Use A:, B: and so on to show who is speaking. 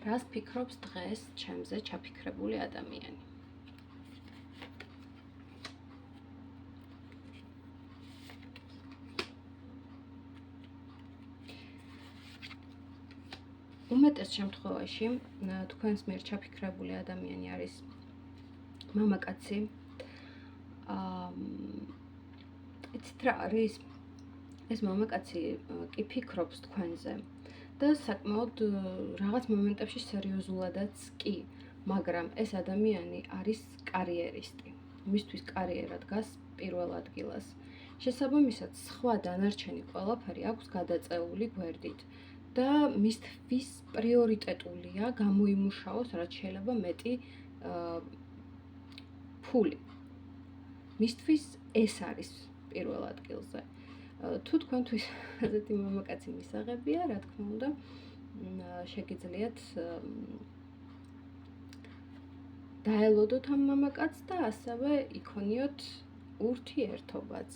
A: რას ფიქრობს დღეს ჩემზე ჩაფიქრებული ადამიანი? უმეტეს შემთხვევაში თქვენს მიერ ჩაფიქრებული ადამიანი არის მამაკაცი. იცით რა არის? ეს მამაკაცი კი ფიქრობს თქვენზე და საკმაოდ რაღაც მომენტებში სერიოზულადაც კი, მაგრამ ეს ადამიანი არის კარიერისტი. მისთვის კარიერა დგას პირველ ადგილას. შესაბამისად, სხვა დანარჩენი ყველაფერი აქვს გადაწეული გვერდით და მისთვის პრიორიტეტულია გამოიმუშაოს რაც შეიძლება მეტი ფული. მისთვის ეს არის პირველ ადგილზე. თუ თქვენთვის ასეთი მამაკაცი მისაღებია, რა თქმა უნდა, შეგიძლიათ დაელოდოთ ამ მამაკაცს და ასევე იქონიოთ ურთიერთობაც.